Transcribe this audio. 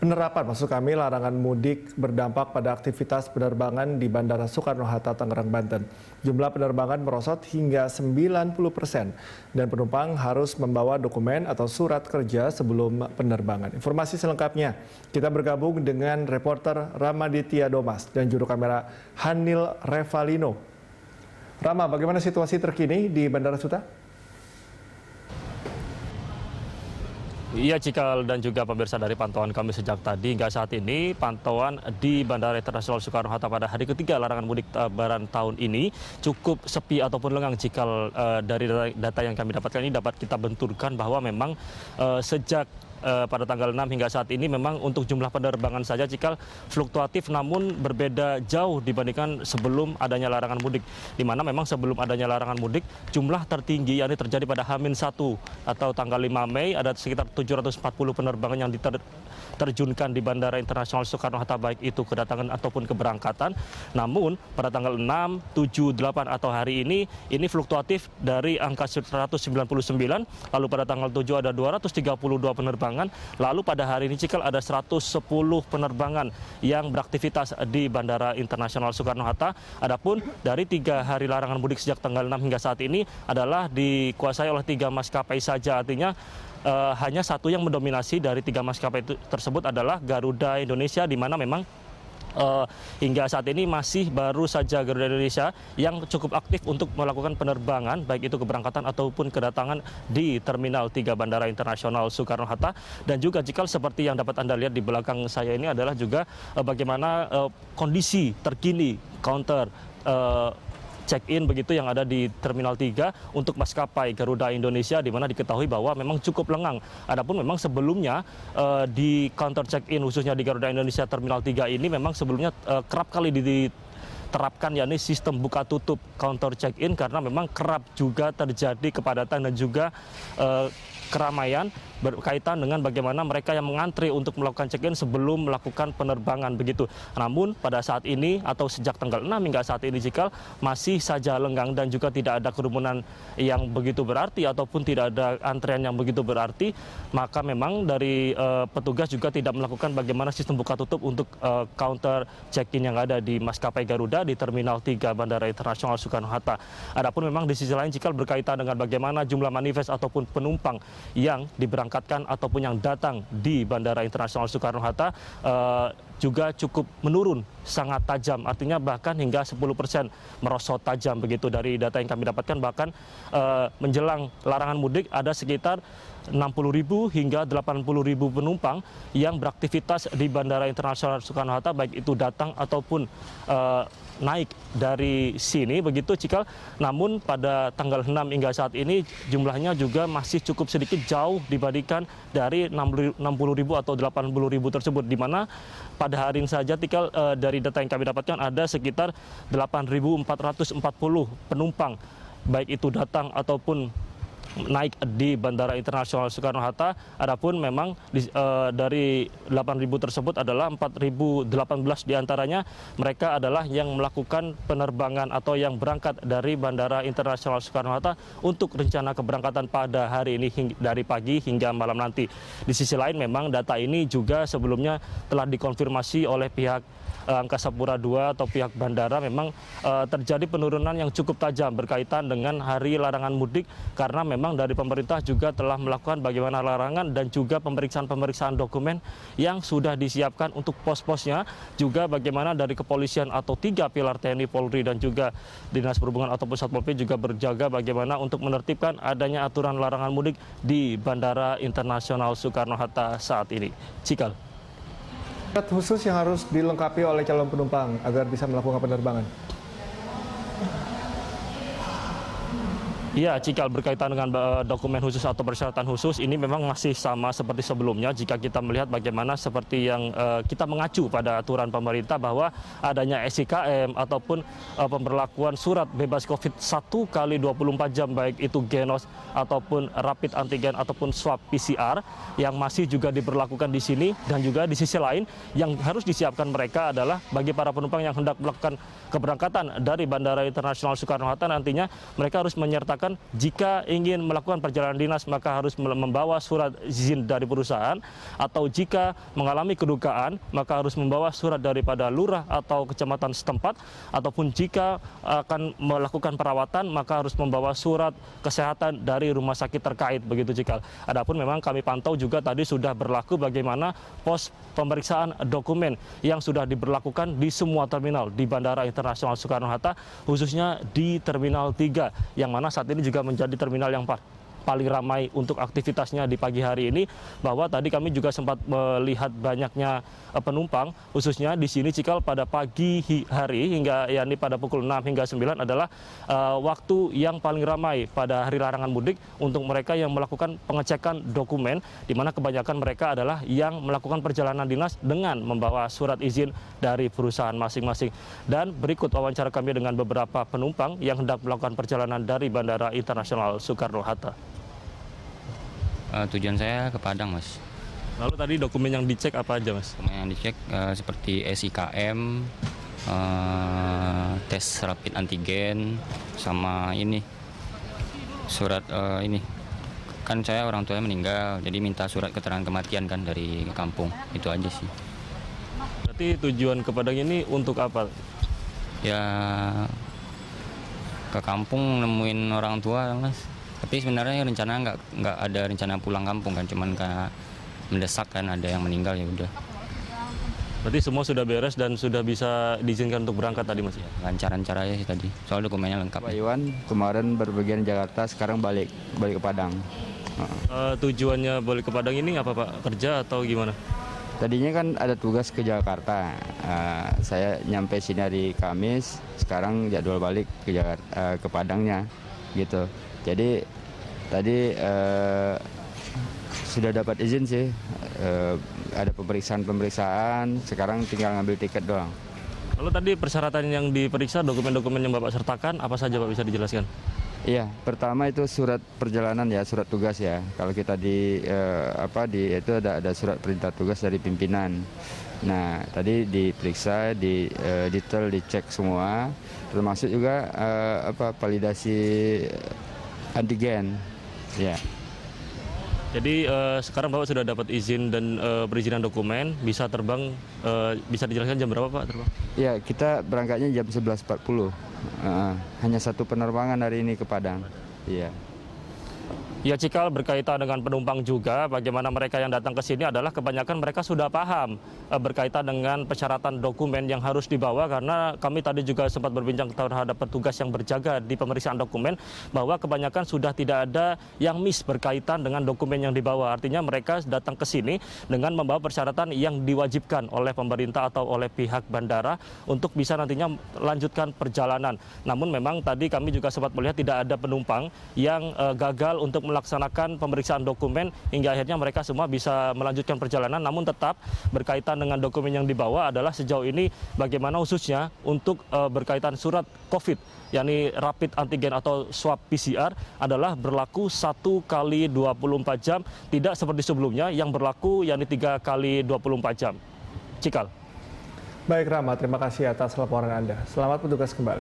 Penerapan, maksud kami, larangan mudik berdampak pada aktivitas penerbangan di Bandara Soekarno-Hatta, Tangerang, Banten. Jumlah penerbangan merosot hingga 90% dan penumpang harus membawa dokumen atau surat kerja sebelum penerbangan. Informasi selengkapnya, kita bergabung dengan reporter Ramaditya Domas dan juru kamera Hanil Revalino. Rama, bagaimana situasi terkini di Bandara Suta? Iya, Cikal dan juga pemirsa, dari pantauan kami sejak tadi hingga saat ini, pantauan di Bandara Internasional Soekarno-Hatta pada hari ketiga larangan mudik Lebaran tahun ini cukup sepi ataupun lengang. Cikal, dari data yang kami dapatkan ini dapat kita benturkan bahwa memang sejak pada tanggal 6 hingga saat ini memang untuk jumlah penerbangan saja, Cikal, fluktuatif namun berbeda jauh dibandingkan sebelum adanya larangan mudik. Di mana memang sebelum adanya larangan mudik, jumlah tertinggi yakni terjadi pada H-1 atau tanggal 5 Mei ada sekitar 740 penerbangan yang diterjunkan di Bandara Internasional Soekarno-Hatta, baik itu kedatangan ataupun keberangkatan. Namun pada tanggal 6, 7, 8 atau hari ini fluktuatif dari angka 199, lalu pada tanggal 7 ada 232 penerbangan. Lalu pada hari ini, Cikal, ada 110 penerbangan yang beraktivitas di Bandara Internasional Soekarno-Hatta. Adapun dari 3 hari larangan mudik sejak tanggal 6 hingga saat ini adalah dikuasai oleh 3 maskapai saja. Artinya hanya satu yang mendominasi dari 3 maskapai tersebut adalah Garuda Indonesia, di mana memang hingga saat ini masih baru saja Garuda Indonesia yang cukup aktif untuk melakukan penerbangan baik itu keberangkatan ataupun kedatangan di Terminal 3 Bandara Internasional Soekarno-Hatta. Dan juga, Cikal, seperti yang dapat Anda lihat di belakang saya ini adalah juga bagaimana kondisi terkini counter check-in begitu yang ada di Terminal 3 untuk maskapai Garuda Indonesia, di mana diketahui bahwa memang cukup lengang. Adapun memang sebelumnya di counter check-in khususnya di Garuda Indonesia Terminal 3 ini memang sebelumnya kerap kali diterapkan yakni sistem buka tutup counter check-in, karena memang kerap juga terjadi kepadatan dan juga keramaian berkaitan dengan bagaimana mereka yang mengantri untuk melakukan check-in sebelum melakukan penerbangan begitu. Namun pada saat ini atau sejak tanggal 6 hingga saat ini, Cikal, masih saja lenggang dan juga tidak ada kerumunan yang begitu berarti ataupun tidak ada antrian yang begitu berarti. Maka memang dari petugas juga tidak melakukan bagaimana sistem buka tutup untuk counter check-in yang ada di maskapai Garuda di Terminal 3 Bandara Internasional Soekarno-Hatta. Adapun memang di sisi lain, Cikal, berkaitan dengan bagaimana jumlah manifest ataupun penumpang yang diberangkatkan ataupun yang datang di Bandara Internasional Soekarno-Hatta juga cukup menurun sangat tajam. Artinya bahkan hingga 10% merosot tajam begitu dari data yang kami dapatkan. Bahkan menjelang larangan mudik ada sekitar 60.000 hingga 80.000 penumpang yang beraktivitas di Bandara Internasional Soekarno-Hatta, baik itu datang ataupun naik dari sini begitu, Cikal. Namun pada tanggal 6 hingga saat ini jumlahnya juga masih cukup sedikit, jauh dibandingkan dari 60.000 atau 80.000 tersebut, di mana pada hari ini saja, Cikal, dari data yang kami dapatkan ada sekitar 8.440 penumpang baik itu datang ataupun naik di Bandara Internasional Soekarno-Hatta. Adapun memang dari 8.000 tersebut adalah 4.018 diantaranya mereka adalah yang melakukan penerbangan atau yang berangkat dari Bandara Internasional Soekarno-Hatta untuk rencana keberangkatan pada hari ini dari pagi hingga malam nanti. Di sisi lain memang data ini juga sebelumnya telah dikonfirmasi oleh pihak Angkasa Pura II atau pihak bandara. Memang terjadi penurunan yang cukup tajam berkaitan dengan hari larangan mudik, karena memang dari pemerintah juga telah melakukan bagaimana larangan dan juga pemeriksaan dokumen yang sudah disiapkan untuk pos-posnya. Juga bagaimana dari kepolisian atau 3 pilar TNI, Polri dan juga Dinas Perhubungan ataupun Satpol PP juga berjaga bagaimana untuk menertibkan adanya aturan larangan mudik di Bandara Internasional Soekarno-Hatta saat ini. Cikal. Syarat khusus yang harus dilengkapi oleh calon penumpang agar bisa melakukan penerbangan. Ya, Cikal, berkaitan dengan dokumen khusus atau persyaratan khusus ini memang masih sama seperti sebelumnya. Jika kita melihat bagaimana seperti yang kita mengacu pada aturan pemerintah bahwa adanya SIKM ataupun pemberlakuan surat bebas COVID 1 kali 24 jam baik itu genos ataupun rapid antigen ataupun swab PCR yang masih juga diberlakukan di sini. Dan juga di sisi lain yang harus disiapkan mereka adalah bagi para penumpang yang hendak melakukan keberangkatan dari Bandara Internasional Soekarno-Hatta, nantinya mereka harus menyertakan mengatakan jika ingin melakukan perjalanan dinas maka harus membawa surat izin dari perusahaan, atau jika mengalami kedukaan maka harus membawa surat daripada lurah atau kecamatan setempat, ataupun jika akan melakukan perawatan maka harus membawa surat kesehatan dari rumah sakit terkait, begitu Cikal. Adapun memang kami pantau juga tadi sudah berlaku bagaimana pos pemeriksaan dokumen yang sudah diberlakukan di semua terminal di Bandara Internasional Soekarno-Hatta, khususnya di Terminal 3, yang mana saat ini juga menjadi terminal yang paling ramai untuk aktivitasnya di pagi hari ini, bahwa tadi kami juga sempat melihat banyaknya penumpang, khususnya di sini Cikal pada pagi hari hingga yakni pada pukul 6 hingga 9 adalah waktu yang paling ramai pada hari larangan mudik untuk mereka yang melakukan pengecekan dokumen, di mana kebanyakan mereka adalah yang melakukan perjalanan dinas dengan membawa surat izin dari perusahaan masing-masing. Dan berikut wawancara kami dengan beberapa penumpang yang hendak melakukan perjalanan dari Bandara Internasional Soekarno-Hatta. Tujuan saya ke Padang, Mas. Lalu tadi dokumen yang dicek apa aja, Mas? Dokumen yang dicek seperti SIKM, tes rapid antigen, sama ini surat ini. Kan saya orang tuanya meninggal, jadi minta surat keterangan kematian kan dari kampung. Itu aja sih. Berarti tujuan ke Padang ini untuk apa? Ya ke kampung nemuin orang tua, Mas. Tapi sebenarnya rencana nggak ada rencana pulang kampung kan, cuman karena mendesak kan ada yang meninggal, ya udah. Berarti semua sudah beres dan sudah bisa diizinkan untuk berangkat tadi, Mas? Lancar-lancar aja sih tadi, soal dokumennya lengkap. Pak Iwan kemarin berpergian Jakarta, sekarang balik ke Padang. Tujuannya balik ke Padang ini apa, Pak? Kerja atau gimana? Tadinya kan ada tugas ke Jakarta, saya nyampe sini hari Kamis, sekarang jadwal balik ke Jakarta, ke Padangnya gitu. Jadi tadi sudah dapat izin sih, ada pemeriksaan, sekarang tinggal ngambil tiket doang. Lalu tadi persyaratan yang diperiksa, dokumen-dokumen yang Bapak sertakan, apa saja Pak, bisa dijelaskan? Iya, pertama itu surat perjalanan ya, surat tugas ya. Kalau kita itu ada surat perintah tugas dari pimpinan. Nah, tadi diperiksa, detail dicek semua, termasuk juga validasi antigen. Ya. Jadi sekarang Bapak sudah dapat izin dan perizinan dokumen, bisa terbang, bisa dijelaskan jam berapa Pak terbang? Ya, kita berangkatnya jam 11.40. Hanya satu penerbangan hari ini ke Padang. Iya. Ya Cikal, berkaitan dengan penumpang juga, bagaimana mereka yang datang ke sini adalah kebanyakan mereka sudah paham berkaitan dengan persyaratan dokumen yang harus dibawa, karena kami tadi juga sempat berbincang terhadap petugas yang berjaga di pemeriksaan dokumen, bahwa kebanyakan sudah tidak ada yang miss berkaitan dengan dokumen yang dibawa. Artinya mereka datang ke sini dengan membawa persyaratan yang diwajibkan oleh pemerintah atau oleh pihak bandara untuk bisa nantinya melanjutkan perjalanan. Namun memang tadi kami juga sempat melihat tidak ada penumpang yang gagal untuk melaksanakan pemeriksaan dokumen hingga akhirnya mereka semua bisa melanjutkan perjalanan. Namun tetap berkaitan dengan dokumen yang dibawa adalah sejauh ini bagaimana khususnya untuk berkaitan surat COVID, yakni rapid antigen atau swab PCR, adalah berlaku 1 kali 24 jam, tidak seperti sebelumnya yang berlaku yakni 3 kali 24 jam. Cikal. Baik Rama, terima kasih atas laporan Anda. Selamat bertugas kembali.